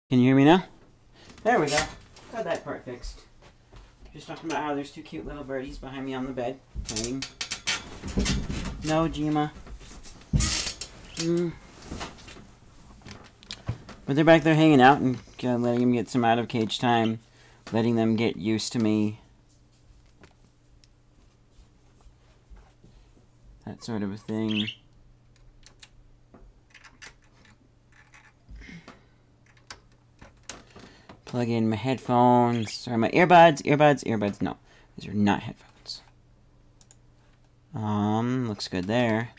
Can you hear me now? There we go. Got that part fixed. Just talking about how there's two cute little birdies behind me on the bed playing. No, Jima. But they're back there hanging out and letting them get some out of cage time. Letting them get used to me. That sort of a thing. Plug in my headphones, or my earbuds. No, these are not headphones. Looks good there.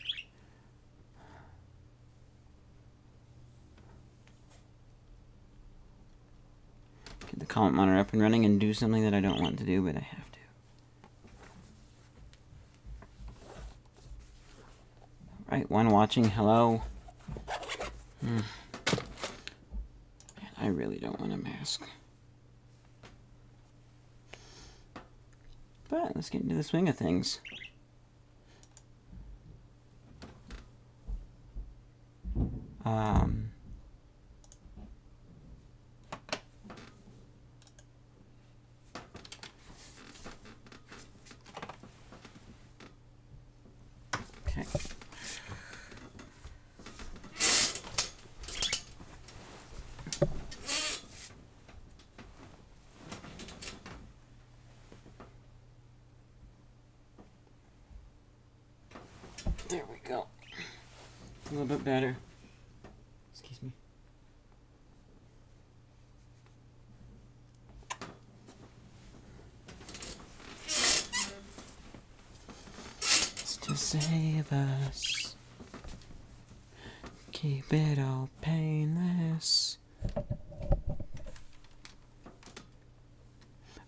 Get the comment monitor up and running and do something that I don't want to do, but I have to. Right, one watching, hello. I really don't want a mask. But let's get into the swing of things. Okay. There we go. A little bit better. Excuse me. It's to save us. Keep it all painless.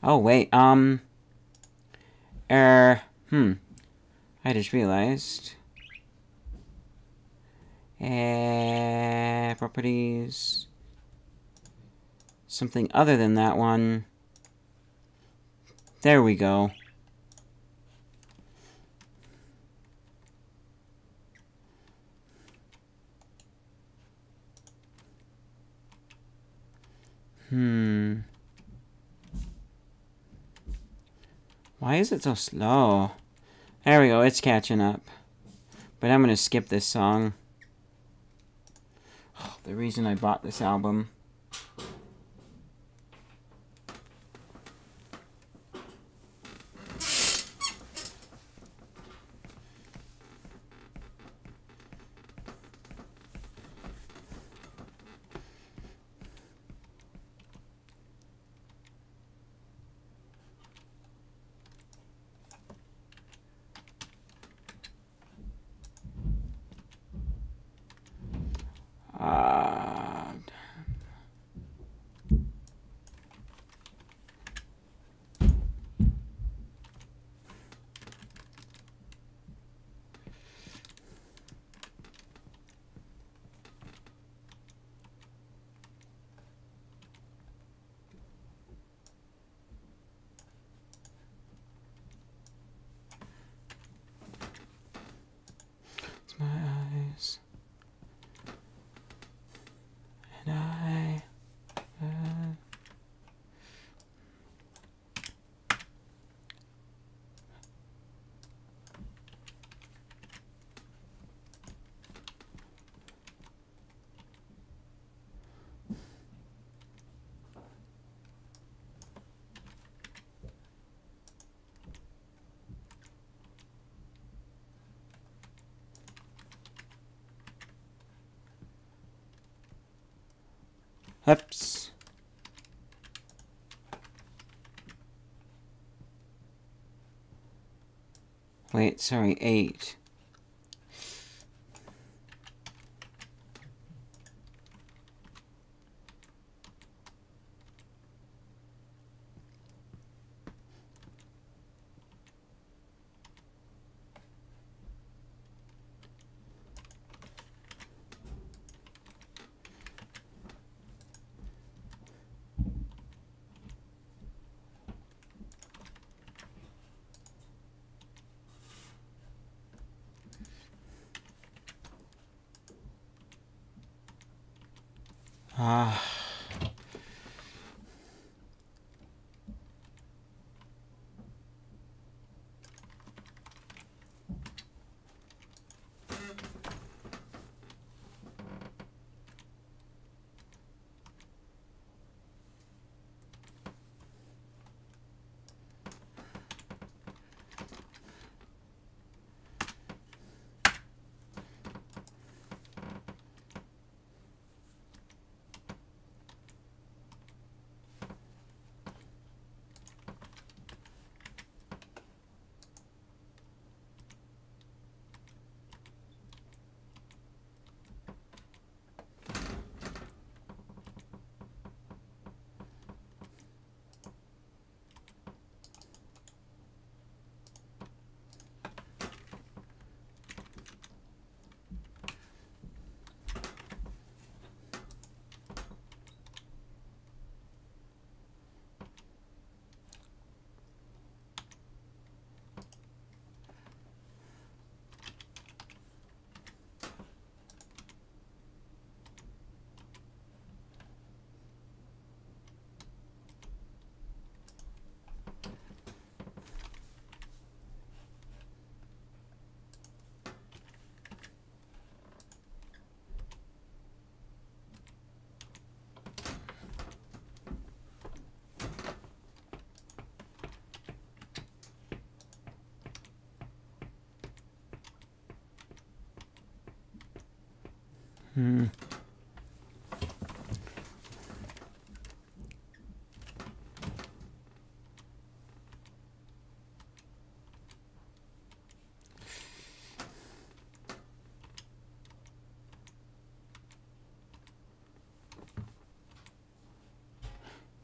Oh, wait, I just realized. Properties. Something other than that one. There we go. Why is it so slow? There we go, it's catching up. But I'm gonna skip this song. Oh, the reason I bought this album. My eyes, and I Oops. Wait, sorry, 8.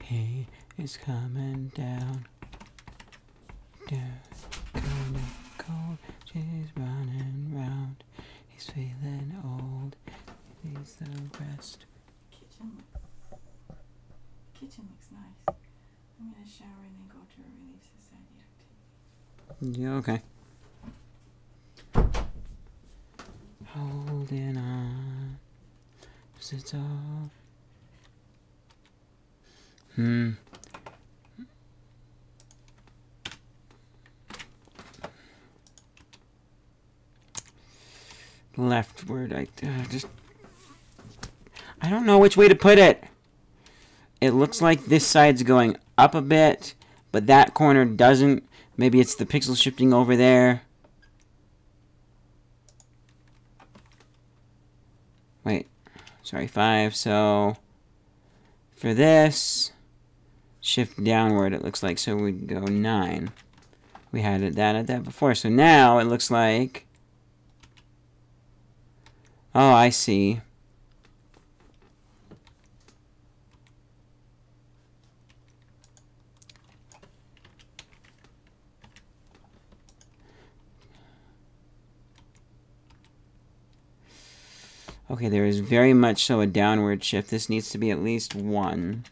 He is coming down. Down, kinda cold. She's running round. He's feeling old. He's the best. Kitchen looks nice. I'm gonna shower and then go to a Relief Society activity. Yeah, okay. Holding on. It's all. Leftward, I don't know which way to put it. It looks like this side's going up a bit, but that corner doesn't. Maybe it's the pixel shifting over there. Wait, sorry, 5. So for this, shift downward, it looks like, so we'd go 9. We had that at that before, so now it looks like, oh, I see. Okay, there is very much so a downward shift. This needs to be at least 1.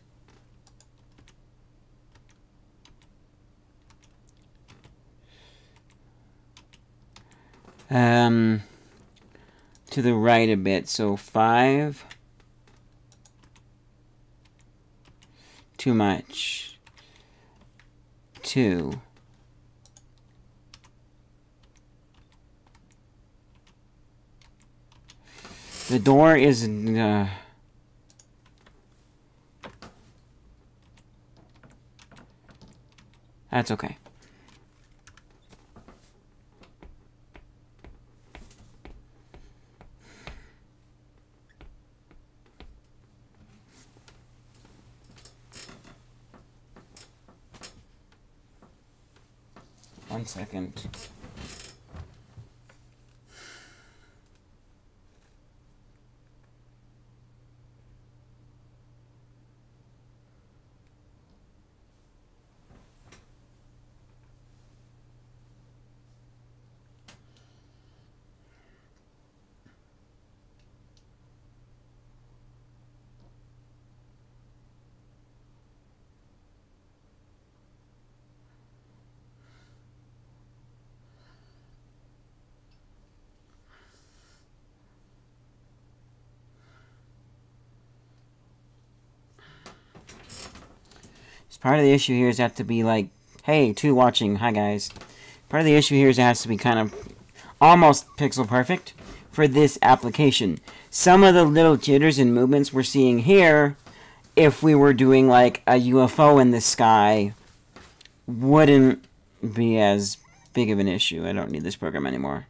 To the right a bit, so 5. Too much. 2. The door is that's okay. One second. Part of the issue here is that to be like, hey, 2 watching, hi guys. Part of the issue here is it has to be kind of almost pixel perfect for this application. Some of the little jitters and movements we're seeing here, if we were doing like a UFO in the sky, wouldn't be as big of an issue. I don't need this program anymore.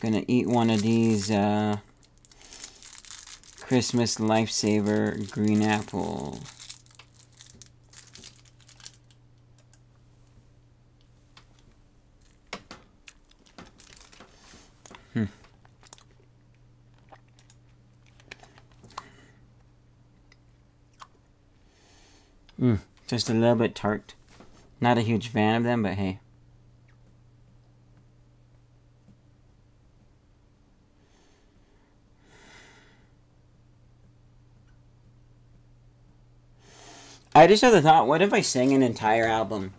Gonna eat one of these Christmas Lifesaver green apple. Just a little bit tart. Not a huge fan of them, but hey. I just had the thought, what if I sang an entire album?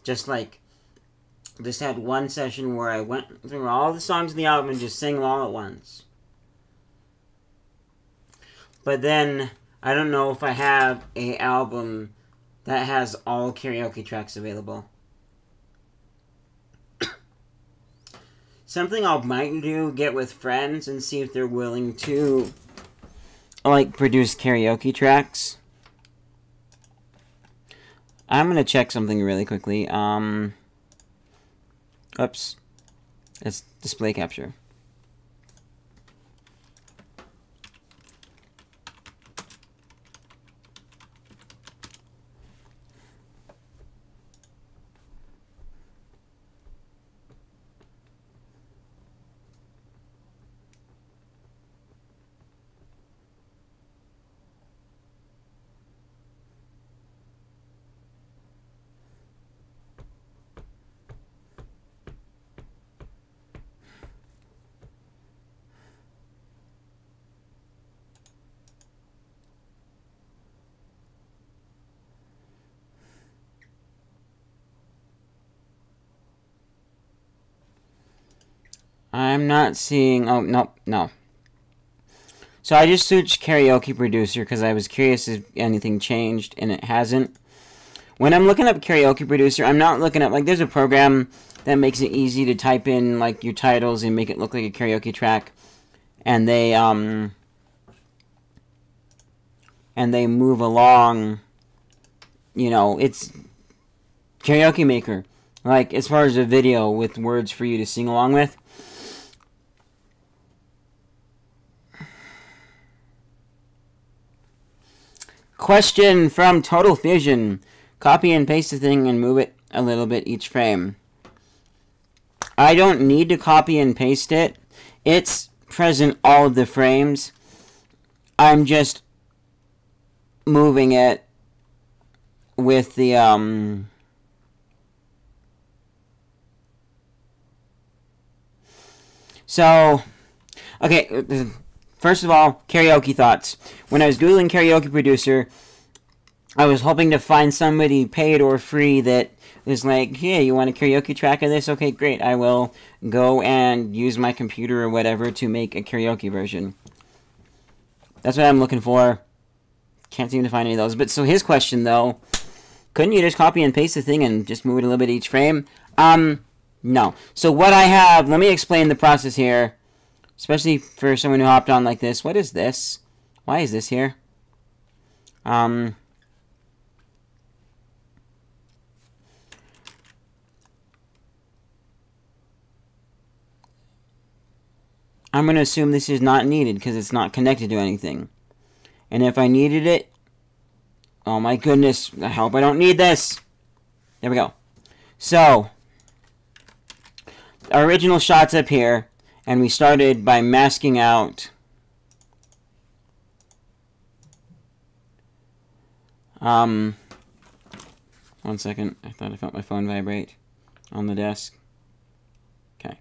Just had one session where I went through all the songs in the album and just sang them all at once. But then, I don't know if I have an album that has all karaoke tracks available. Something I might do, get with friends and see if they're willing to, like, produce karaoke tracks. I'm gonna check something really quickly. Oops. It's display capture. I'm not seeing... Oh, nope, no. So I just searched karaoke producer because I was curious if anything changed, and it hasn't. When I'm looking up karaoke producer, I'm not looking up... Like, there's a program that makes it easy to type in, like, your titles and make it look like a karaoke track. And they move along... You know, it's... Karaoke Maker. Like, as far as a video with words for you to sing along with. Question from Total Fusion. Copy and paste the thing and move it a little bit each frame. I don't need to copy and paste it. It's present all of the frames. I'm just moving it with the So, okay, first of all, karaoke thoughts. When I was Googling karaoke producer, I was hoping to find somebody paid or free that is like, hey, you want a karaoke track of this? Okay, great. I will go and use my computer or whatever to make a karaoke version. That's what I'm looking for. Can't seem to find any of those. But so his question, though, couldn't you just copy and paste the thing and just move it a little bit each frame? No. So what I have, let me explain the process here. Especially for someone who hopped on like this. What is this? Why is this here? I'm going to assume this is not needed because it's not connected to anything. And if I needed it... Oh my goodness. I hope I don't need this. There we go. So, our original shot's up here. And we started by masking out one second. I thought I felt my phone vibrate on the desk. Okay.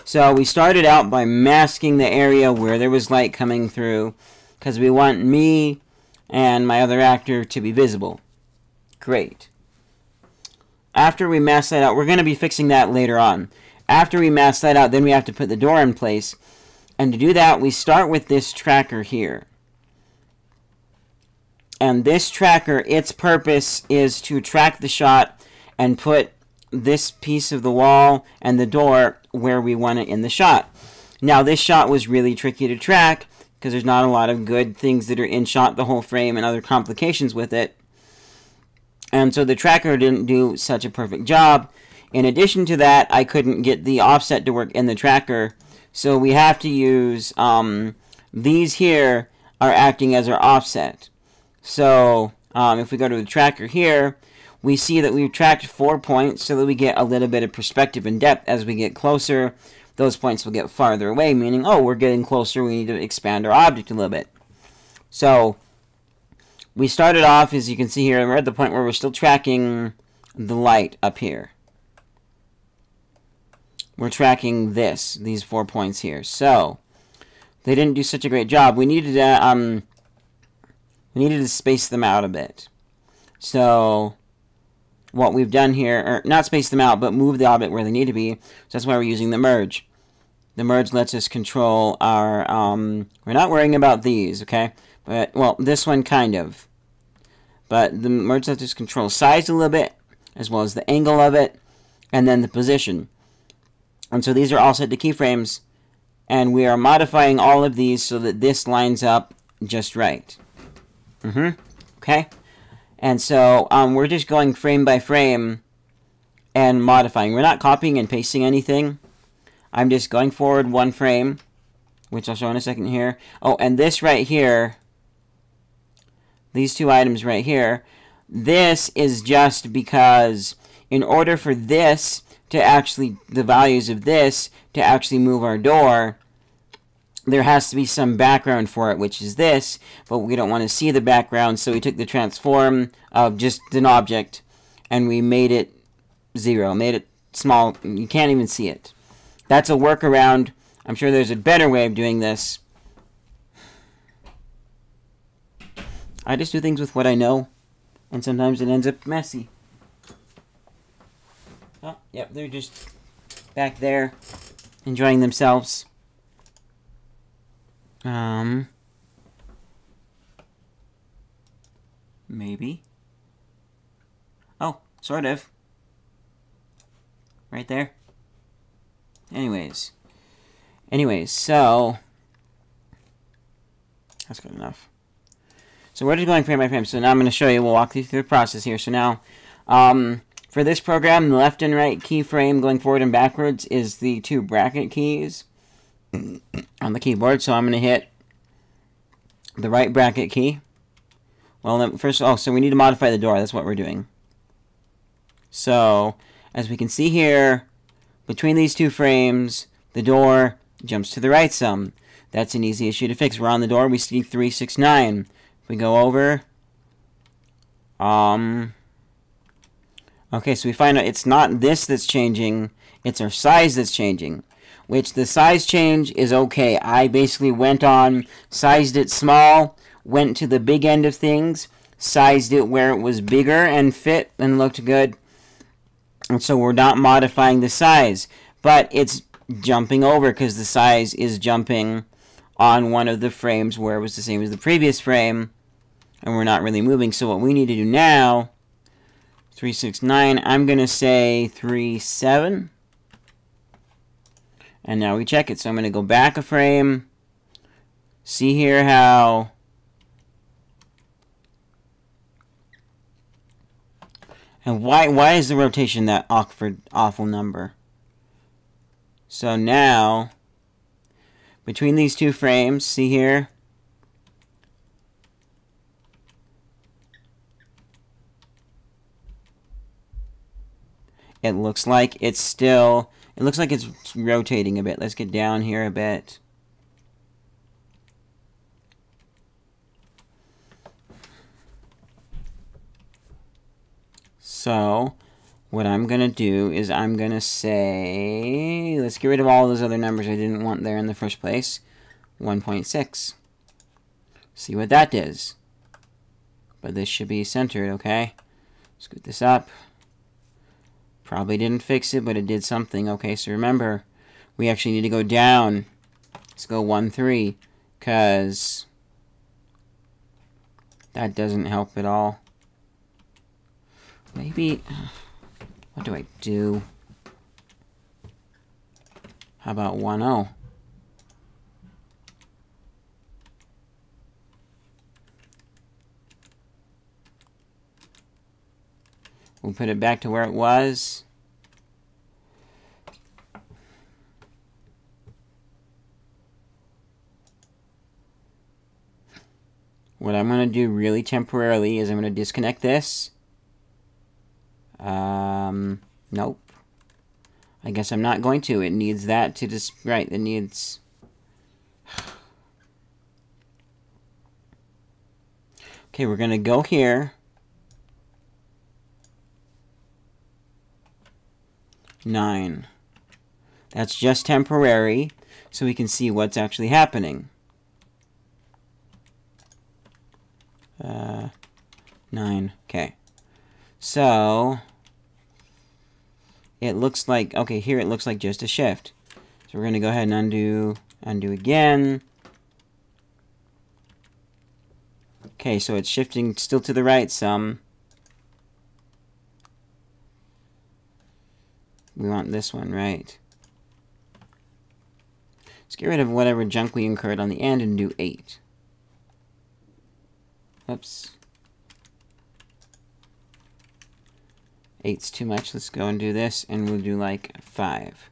So we started out by masking the area where there was light coming through because we want me and my other actor to be visible. Great. After we mask that out, we're going to be fixing that later on. After we mask that out, then we have to put the door in place. And to do that, we start with this tracker here. And this tracker, its purpose is to track the shot and put this piece of the wall and the door where we want it in the shot. Now, this shot was really tricky to track because there's not a lot of good things that are in shot the whole frame and other complications with it. And so the tracker didn't do such a perfect job. In addition to that, I couldn't get the offset to work in the tracker, so we have to use, these here are acting as our offset. So, if we go to the tracker here, we see that we've tracked 4 points so that we get a little bit of perspective and depth. As we get closer, those points will get farther away, meaning, oh, we're getting closer, we need to expand our object a little bit. So, we started off, as you can see here, we're at the point where we're still tracking the light up here. We're tracking these 4 points here. So, they didn't do such a great job. We needed to space them out a bit. So, what we've done here, or not space them out, but move the object where they need to be. So that's why we're using the merge. The merge lets us control our, we're not worrying about these, okay? But, well, this one kind of. But the merge lets us control size a little bit, as well as the angle of it, and then the position. And so these are all set to keyframes, and we are modifying all of these so that this lines up just right. Okay? And so we're just going frame by frame and modifying. We're not copying and pasting anything. I'm just going forward one frame, which I'll show in a second here. Oh, and this right here, these two items right here, this is just because in order for this to actually, the values of this to actually move our door, there has to be some background for it, which is this, but we don't want to see the background, so we took the transform of just an object, and we made it 0, made it small. You can't even see it. That's a workaround. I'm sure there's a better way of doing this. I just do things with what I know, and sometimes it ends up messy. Oh, yep, they're just back there, enjoying themselves. Maybe. Oh, sort of. Right there. Anyways, so that's good enough. So we're just going frame by frame. So now I'm going to show you, we'll walk you through the process here. So now, for this program, the left and right keyframe going forward and backwards is the 2 bracket keys on the keyboard. So I'm going to hit the right bracket key. Well, then first, so we need to modify the door. That's what we're doing. So, as we can see here, between these 2 frames, the door jumps to the right some. That's an easy issue to fix. We're on the door, we see 369. If we go over, okay, so we find out it's not this that's changing, it's our size that's changing. Which the size change is okay. I basically went on, sized it small, went to the big end of things, sized it where it was bigger and fit and looked good. And so we're not modifying the size, but it's jumping over because the size is jumping on one of the frames where it was the same as the previous frame, and we're not really moving. So what we need to do now, 369, I'm going to say 37. And now we check it. So I'm going to go back a frame. See here how and why is the rotation that awful number? So now between these 2 frames, see here, it looks like it's still, it looks like it's rotating a bit. Let's get down here a bit. So, what I'm going to do is I'm going to say, let's get rid of all those other numbers I didn't want there in the first place. 1.6. See what that does. But this should be centered, okay? Scoot this up. Probably didn't fix it, but it did something. Okay, so remember, we actually need to go down. Let's go 1.3, because that doesn't help at all. Maybe, what do I do? How about 1.0? We'll put it back to where it was. What I'm going to do really temporarily is I'm going to disconnect this. Nope. I guess I'm not going to. It needs that to just, right, it needs... Okay, we're going to go here. 9. That's just temporary, so we can see what's actually happening. 9. Okay. So, it looks like, okay, here it looks like just a shift. So we're going to go ahead and undo again. Okay, so it's shifting still to the right some. We want this one, right? Let's get rid of whatever junk we incurred on the end and do 8. Oops. 8's too much. Let's go and do this, and we'll do like 5.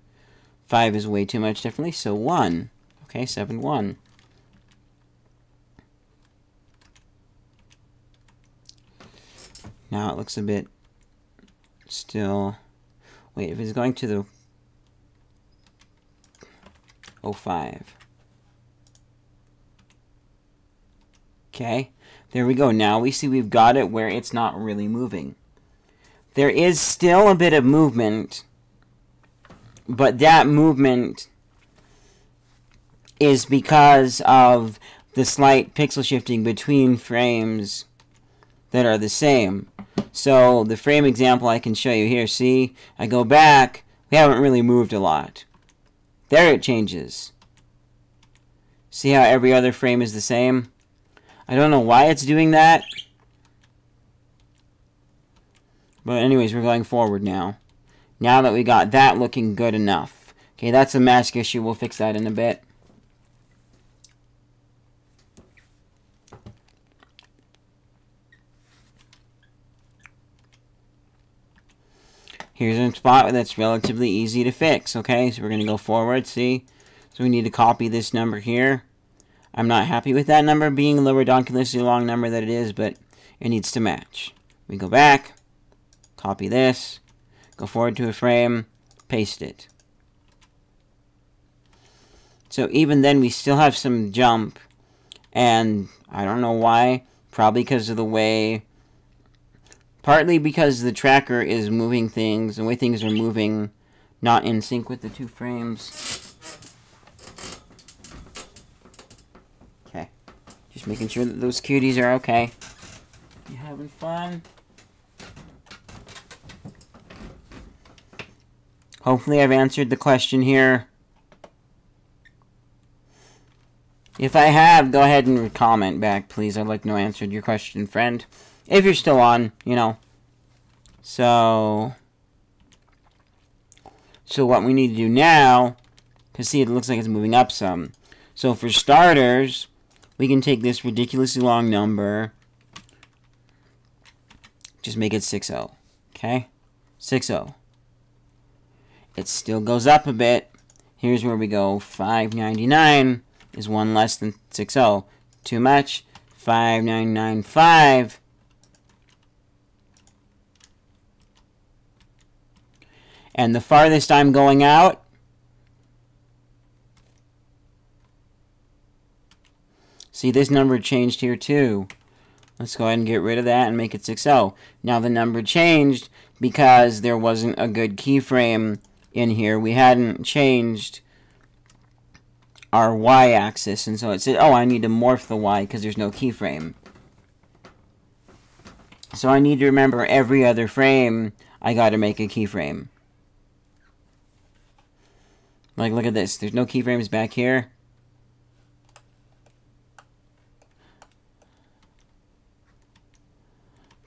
5 is way too much, definitely, so 1. Okay, 7, 1. Now it looks a bit still... Wait, if it's going to the 05. Okay, there we go. Now we see we've got it where it's not really moving. There is still a bit of movement, but that movement is because of the slight pixel shifting between frames that are the same. So the frame example I can show you here, see, I go back, we haven't really moved a lot. There it changes. See how every other frame is the same? I don't know why it's doing that. But anyways, we're going forward now. Now that we got that looking good enough. Okay, that's a mask issue. We'll fix that in a bit. Here's a spot that's relatively easy to fix. Okay, so we're going to go forward, see? So we need to copy this number here. I'm not happy with that number being the redonkulously long number that it is, but it needs to match. We go back, copy this, go forward to a frame, paste it. So even then we still have some jump, and I don't know why, probably because of the way, partly because the tracker is moving things, the way things are moving, not in sync with the two frames. Just making sure that those cuties are okay. You having fun? Hopefully I've answered the question here. If I have, go ahead and comment back, please. I'd like to know I answered your question, friend. If you're still on, you know. So what we need to do now, because see, it looks like it's moving up some. So for starters, we can take this ridiculously long number, just make it 60, okay? 60. It still goes up a bit. Here's where we go. 599 is one less than 60. Too much. 5995. And the farthest I'm going out, see, this number changed here too. Let's go ahead and get rid of that and make it 60. Now the number changed because there wasn't a good keyframe in here. We hadn't changed our y-axis, and so it said, oh, I need to morph the y because there's no keyframe. So I need to remember every other frame I got to make a keyframe. Like, look at this. There's no keyframes back here.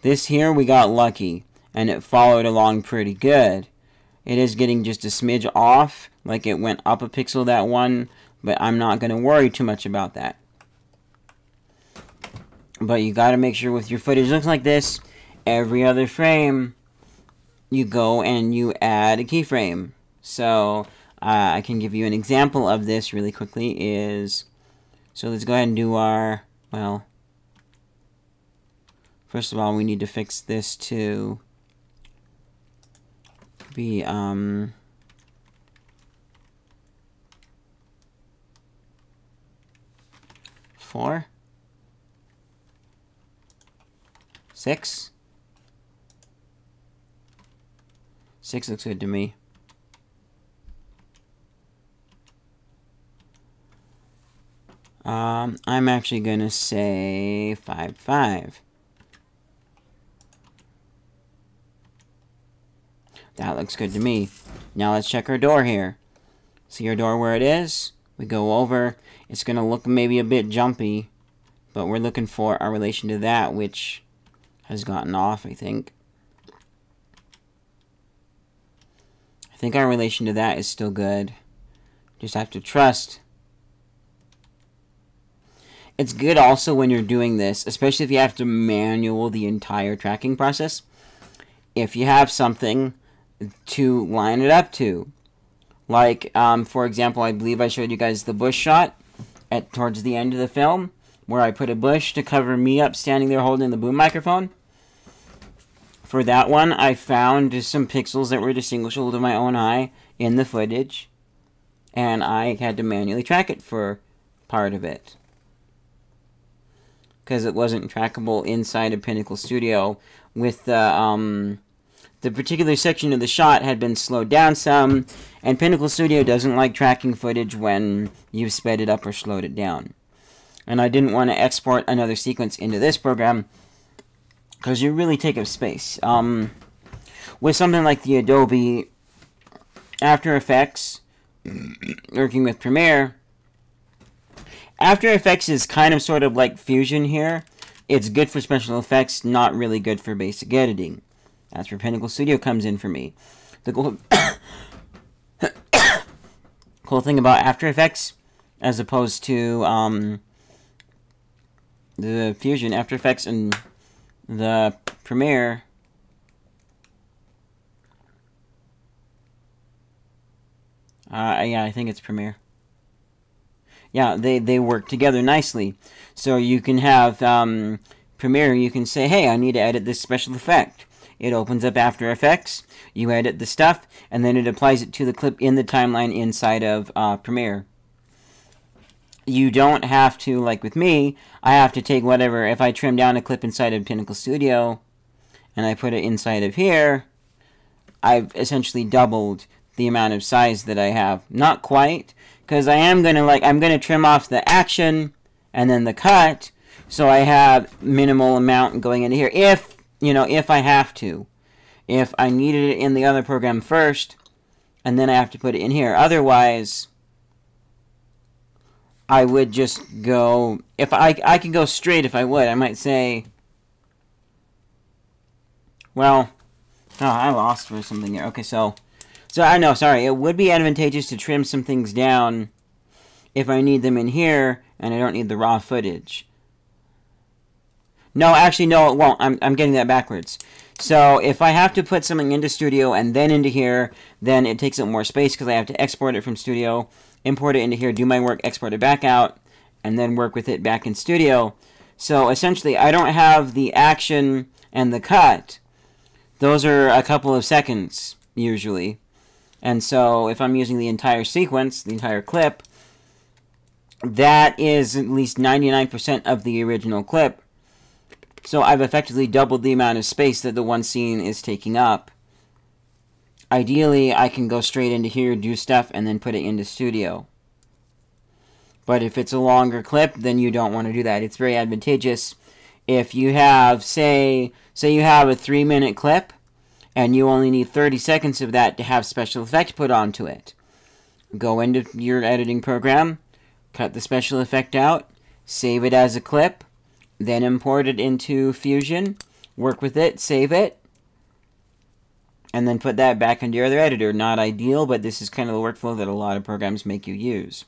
This here, we got lucky, and it followed along pretty good. It is getting just a smidge off, like it went up a pixel, that one, but I'm not going to worry too much about that. But you got to make sure with your footage looks like this, every other frame, you go and you add a keyframe. So, I can give you an example of this really quickly so let's go ahead and do our, well, first of all, we need to fix this to be, 4, 6. 6 looks good to me. I'm actually gonna say 5, 5. That looks good to me. Now let's check our door here. See our door where it is? We go over. It's going to look maybe a bit jumpy, but we're looking for our relation to that, which has gotten off, I think. I think our relation to that is still good. Just have to trust. It's good also when you're doing this, especially if you have to manual the entire tracking process. if you have something to line it up to. Like, for example, I believe I showed you guys the bush shot towards the end of the film, where I put a bush to cover me up standing there holding the boom microphone. For that one, I found just some pixels that were distinguishable to my own eye in the footage, and I had to manually track it for part of it, because it wasn't trackable inside of Pinnacle Studio. With the particular section of the shot had been slowed down some, and Pinnacle Studio doesn't like tracking footage when you've sped it up or slowed it down. And I didn't want to export another sequence into this program, because you really take up space. With something like the Adobe After Effects, working with Premiere, After Effects is kind of sort of like Fusion here. It's good for special effects, not really good for basic editing. That's where Pinnacle Studio comes in for me. The cool thing about After Effects, as opposed to the Fusion, After Effects, and the Premiere, yeah, I think it's Premiere. Yeah, they work together nicely. So you can have Premiere, you can say, hey, I need to edit this special effect. It opens up After Effects, you edit the stuff, and then it applies it to the clip in the timeline inside of Premiere. You don't have to, like with me, I have to take whatever, if I trim down a clip inside of Pinnacle Studio, and I put it inside of here, I've essentially doubled the amount of size that I have. Not quite, because I am going to, I'm going to trim off the action, and then the cut, so I have minimal amount going into here, if I have to. If I needed it in the other program first, and then I have to put it in here. Otherwise, I would just go, if I could go straight if I would. I might say, well, oh, I lost for something here. Okay, so I know, sorry, it would be advantageous to trim some things down if I need them in here, and I don't need the raw footage. No, actually, no, it won't. I'm getting that backwards. So, if I have to put something into Studio and then into here, then it takes up more space because I have to export it from Studio, import it into here, do my work, export it back out, and then work with it back in Studio. So, essentially, I don't have the action and the cut. Those are a couple of seconds, usually. And so, if I'm using the entire sequence, the entire clip, that is at least 99% of the original clip. So I've effectively doubled the amount of space that the one scene is taking up. Ideally, I can go straight into here, do stuff, and then put it into Studio. But if it's a longer clip, then you don't want to do that. It's very advantageous if you have, say you have a 3-minute clip, and you only need 30 seconds of that to have special effect put onto it. Go into your editing program, cut the special effect out, save it as a clip, then import it into Fusion, work with it, save it, and then put that back into your other editor. Not ideal, but this is kind of the workflow that a lot of programs make you use.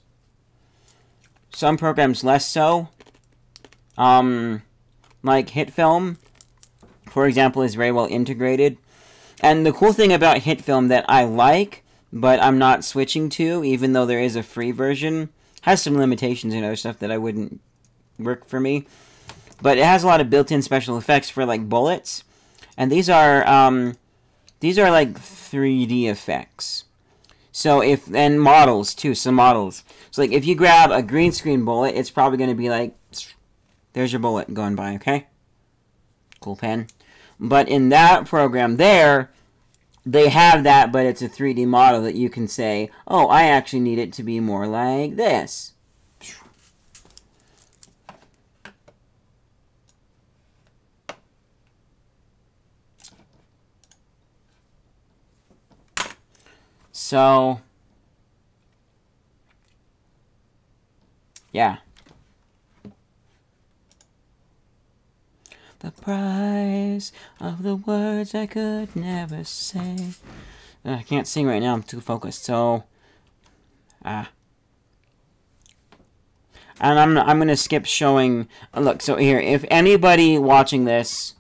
Some programs less so. Like HitFilm, for example, is very well integrated. And the cool thing about HitFilm that I like, but I'm not switching to, even though there is a free version, has some limitations and other stuff that I wouldn't work for me. But it has a lot of built-in special effects for, like, bullets. And these are like 3D effects. So and models, too, some models. So, like, if you grab a green screen bullet, it's probably going to be like, there's your bullet going by, okay? Cool pen. But in that program there, they have that, but it's a 3D model that you can say, oh, I actually need it to be more like this. So, yeah. The price of the words I could never say. I can't sing right now, I'm too focused, so... And I'm going to skip showing... Look, so here, if anybody watching this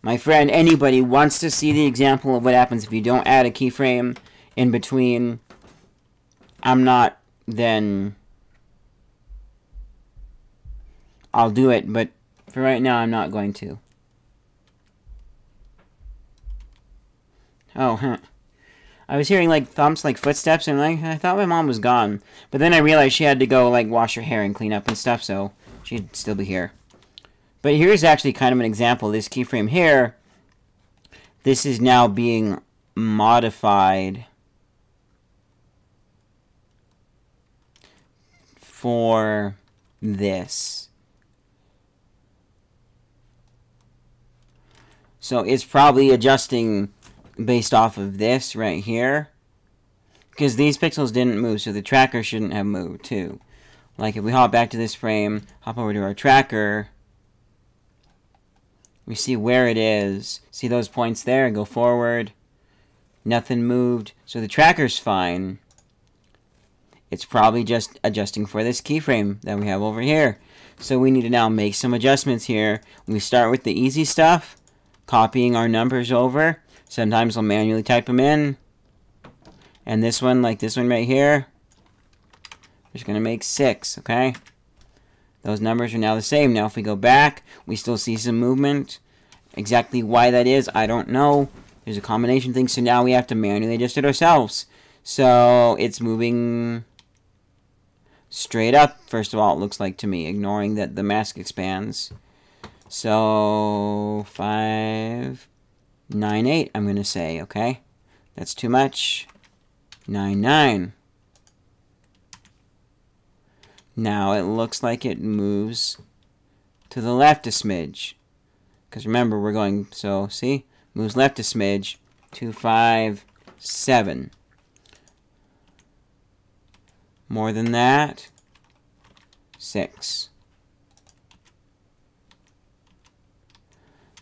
my friend, anybody wants to see the example of what happens if you don't add a keyframe in between, then I'll do it, but for right now, I'm not going to. Oh, huh. I was hearing, like, thumps, like, footsteps, and, like, I thought my mom was gone. But then I realized she had to go, like, wash her hair and clean up and stuff, so she'd still be here. But here's actually kind of an example. This keyframe here, this is now being modified for this. So it's probably adjusting based off of this right here, because these pixels didn't move, so the tracker shouldn't have moved too. Like if we hop back to this frame, hop over to our tracker, we see where it is. See those points there? Go forward. Nothing moved, so the tracker's fine. It's probably just adjusting for this keyframe that we have over here. So we need to now make some adjustments here. We start with the easy stuff, copying our numbers over. Sometimes I'll manually type them in. And this one, like this one right here, we're just going to make 6, okay? Those numbers are now the same. Now if we go back, we still see some movement. Exactly why that is, I don't know. There's a combination thing, so now we have to manually adjust it ourselves. So it's moving straight up, first of all, it looks like to me, ignoring that the mask expands. So 5, 9, 8, I'm going to say, okay? That's too much. 9, 9. Now it looks like it moves to the left a smidge. Because remember, we're going, so see? Moves left a smidge. 2, 5, 7. More than that. 6.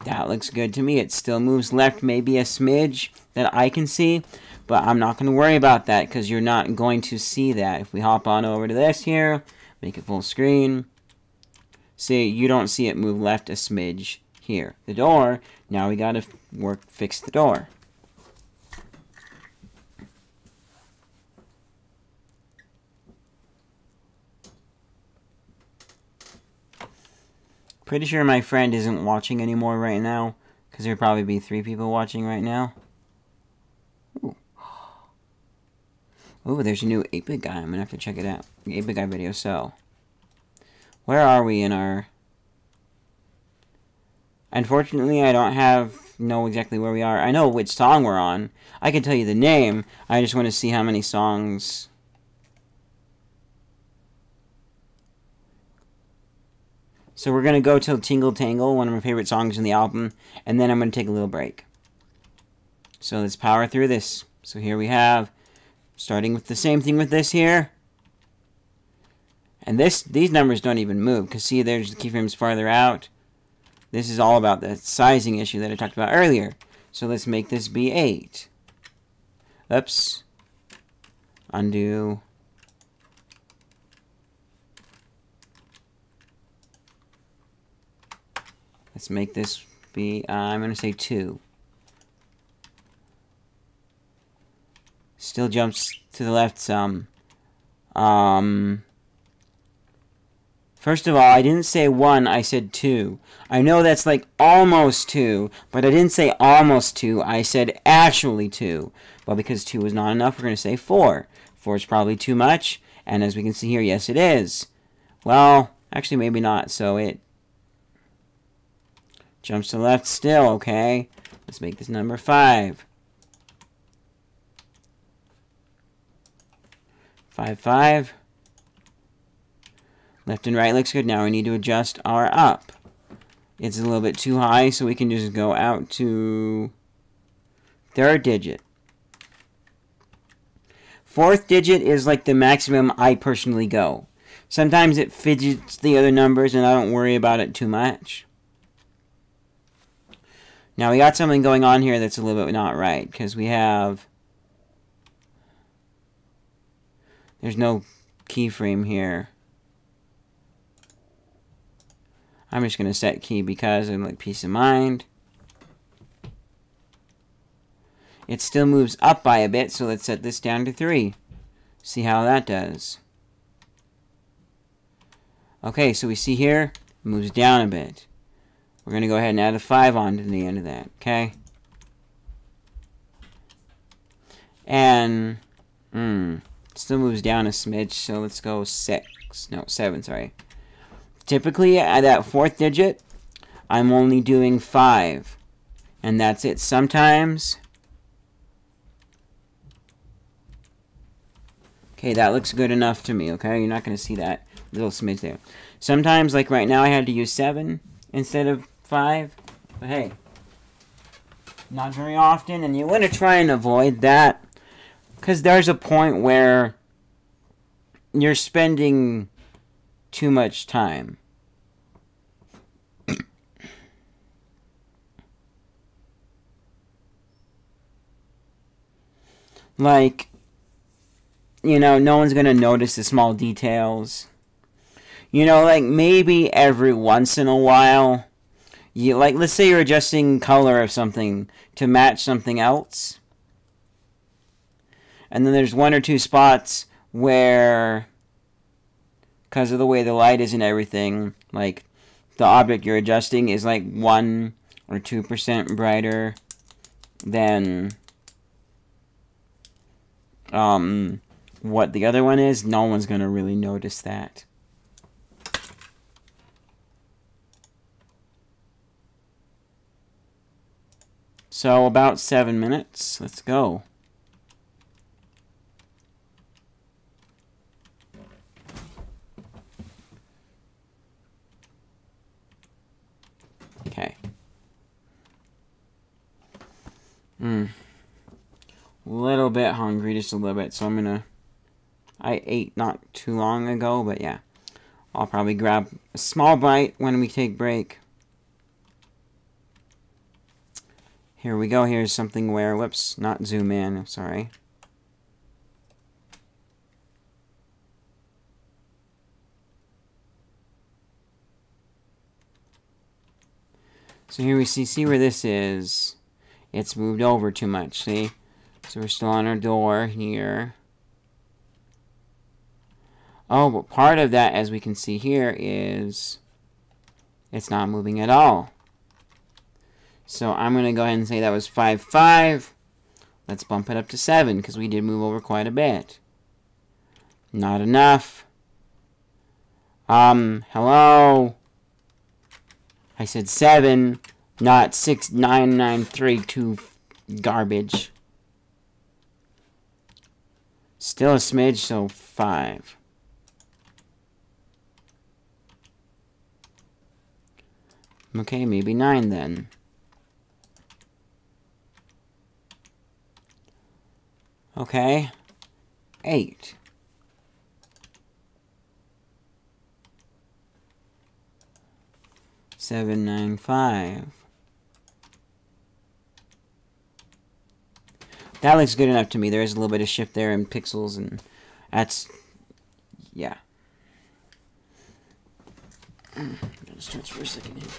That looks good to me. It still moves left maybe a smidge that I can see, but I'm not going to worry about that because you're not going to see that. If we hop on over to this here, make it full screen, see, you don't see it move left a smidge here. The door, now we got to fix the door. Pretty sure my friend isn't watching anymore right now, because there'd probably be 3 people watching right now. Ooh. Ooh, there's a new 8-bit guy. I'm going to have to check it out. 8-bit guy video, so. Where are we in our... Unfortunately, I don't know exactly where we are. I know which song we're on. I can tell you the name. I just want to see how many songs... So we're going to go till Tingle Tangle, one of my favorite songs in the album, and then I'm going to take a little break. So let's power through this. So here we have, starting with the same thing with this here. And these numbers don't even move, because see, there's the keyframes farther out. This is all about the sizing issue that I talked about earlier. So let's make this be 8. Oops. Undo. Let's make this be, I'm going to say 2. Still jumps to the left some. First of all, I didn't say 1, I said 2. I know that's like almost 2, but I didn't say almost 2, I said actually 2. Well, because 2 was not enough, we're going to say 4. 4 is probably too much, and as we can see here, yes it is. Well, actually maybe not, so it jumps to the left still, okay? Let's make this number 5. 5, 5. Left and right looks good. Now we need to adjust our up. It's a little bit too high, so we can just go out to 3rd digit. 4th digit is like the maximum I personally go. Sometimes it fidgets the other numbers, and I don't worry about it too much. Now we got something going on here that's a little bit not right, because we have... There's no keyframe here. I'm just going to set key because I'm like peace of mind. It still moves up by a bit, so let's set this down to 3. See how that does. Okay, so we see here, it moves down a bit. We're going to go ahead and add a 5 on to the end of that, okay? And, still moves down a smidge, so let's go 7, sorry. Typically, at that 4th digit, I'm only doing 5. And that's it. Sometimes... Okay, that looks good enough to me, okay? You're not going to see that little smidge there. Sometimes, like right now, I had to use 7 instead of 5. But hey, not very often, and you want to try and avoid that. Because there's a point where you're spending too much time. Like, you know, no one's going to notice the small details. You know, like, maybe every once in a while, you, like, let's say you're adjusting color of something to match something else. And then there's 1 or 2 spots where, because of the way the light is and everything, like, the object you're adjusting is, like, 1 or 2% brighter than what the other one is. No one's going to really notice that. So, about 7 minutes. Let's go. Okay. Little bit hungry, just a little bit, so I'm gonna... I ate not too long ago, but yeah. I'll probably grab a small bite when we take break. Here we go, here's something where... Whoops, not zoom in, I'm sorry. So here we see where this is. It's moved over too much, see? So we're still on our door here. Oh, but part of that, as we can see here, is it's not moving at all. So I'm going to go ahead and say that was 5.5. Let's bump it up to 7, because we did move over quite a bit. Not enough. Hello? I said 7, not 69932 garbage. Still a smidge, so 5. Okay, maybe 9 then. Okay. 8. Seven, 9, 5. That looks good enough to me. There is a little bit of shift there in pixels, and that's... yeah. Just stretch for a second here.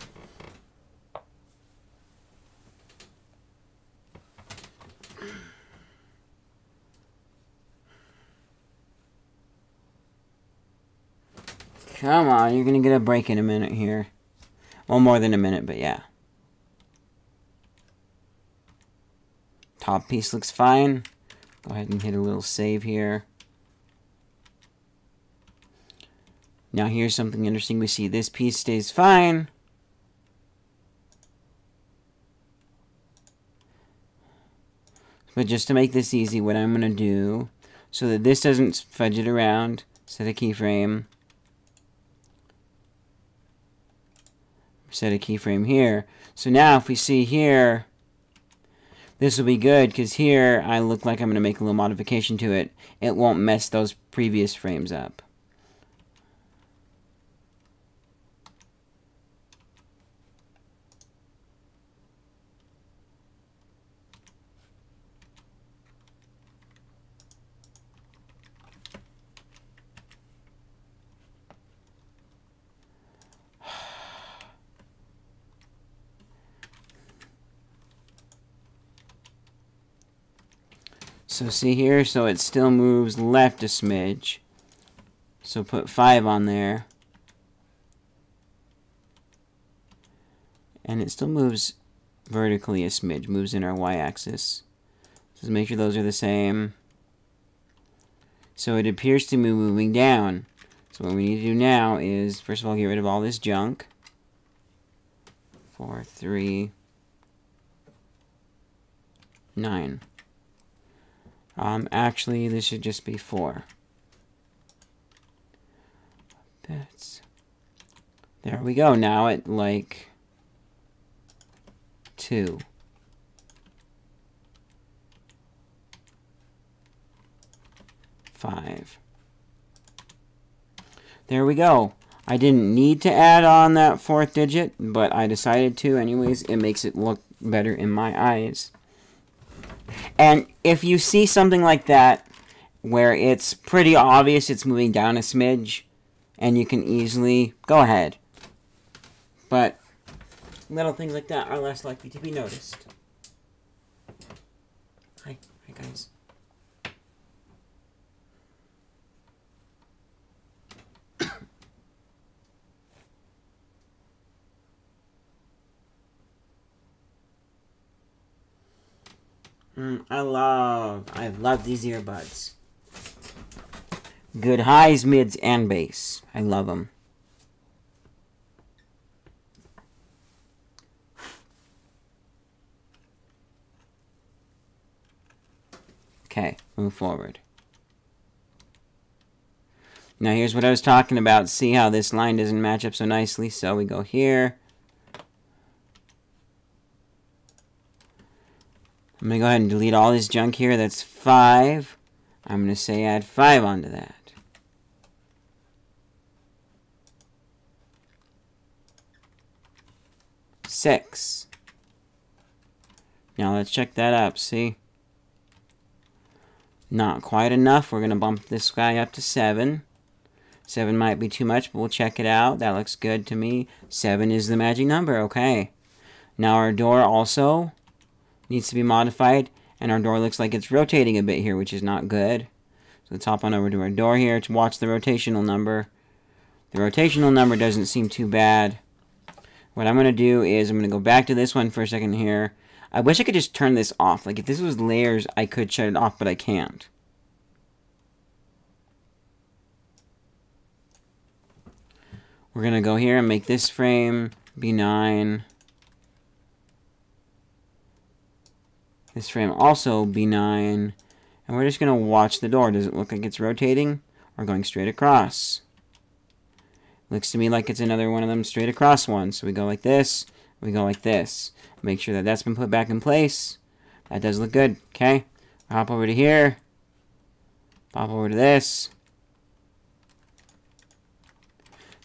Come on, you're gonna get a break in a minute here. Well, more than a minute, but yeah. Top piece looks fine. Go ahead and hit a little save here. Now here's something interesting. We see this piece stays fine. But just to make this easy, what I'm going to do, so that this doesn't fudge it around, set a keyframe. Set a keyframe here. So now if we see here, this will be good, because here I look like I'm going to make a little modification to it. It won't mess those previous frames up. So see here, so it still moves left a smidge. So put 5 on there. And it still moves vertically a smidge, moves in our y-axis. Just make sure those are the same. So it appears to be moving down. So what we need to do now is, first of all, get rid of all this junk. 4, 3, 9. Actually, this should just be 4. There we go. Now it, like, 2. Five. There we go. I didn't need to add on that 4th digit, but I decided to anyways. It makes it look better in my eyes. And if you see something like that, where it's pretty obvious it's moving down a smidge, and you can easily go ahead. But little things like that are less likely to be noticed. Hi guys. I love these earbuds. Good highs, mids, and bass. I love them. Okay, move forward. Now here's what I was talking about. See how this line doesn't match up so nicely? So we go here. I'm going to go ahead and delete all this junk here. That's 5. I'm going to say add 5 onto that. Six. Now let's check that up. See? Not quite enough. We're going to bump this guy up to 7. 7 might be too much, but we'll check it out. That looks good to me. 7 is the magic number. Okay. Now our door also needs to be modified, and our door looks like it's rotating a bit here, which is not good. So let's hop on over to our door here to watch the rotational number. The rotational number doesn't seem too bad. What I'm going to do is I'm going to go back to this one for a second here. I wish I could just turn this off. Like, if this was layers, I could shut it off, but I can't. We're going to go here and make this frame be 9. This frame also be 9. And we're just going to watch the door. Does it look like it's rotating or going straight across? Looks to me like it's another one of them straight across ones. So we go like this. We go like this. Make sure that that's been put back in place. That does look good. Okay. Hop over to here. Pop over to this.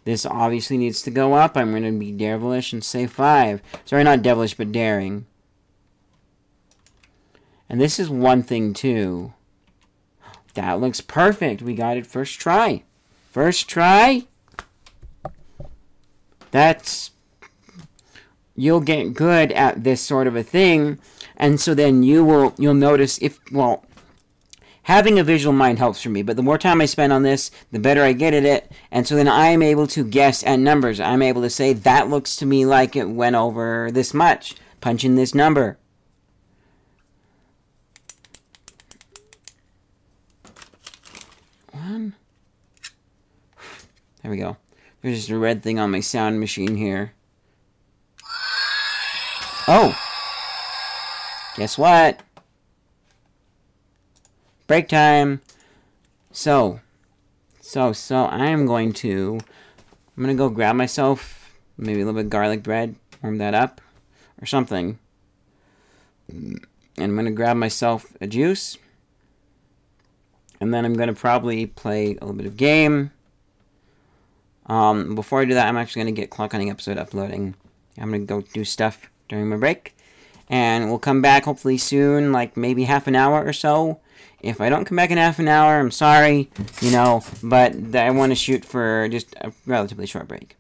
This obviously needs to go up. I'm going to be devilish and say 5. Sorry, not devilish, but daring. And this is one thing, too. That looks perfect. We got it first try. First try. That's... You'll get good at this sort of a thing. And so then you'll notice if... Well, having a visual mind helps for me. But the more time I spend on this, the better I get at it. And so then I'm able to guess at numbers. I'm able to say, that looks to me like it went over this much. Punch in this number. There we go. There's just a red thing on my sound machine here. Oh! Guess what? Break time! So I'm going to go grab myself maybe a little bit of garlic bread, warm that up, or something. And I'm going to grab myself a juice. And then I'm going to probably play a little bit of game. Before I do that, I'm actually going to get Clock Hunting episode uploading. I'm going to go do stuff during my break. And we'll come back hopefully soon, like maybe half an hour or so. If I don't come back in half an hour, I'm sorry, you know, but I want to shoot for just a relatively short break.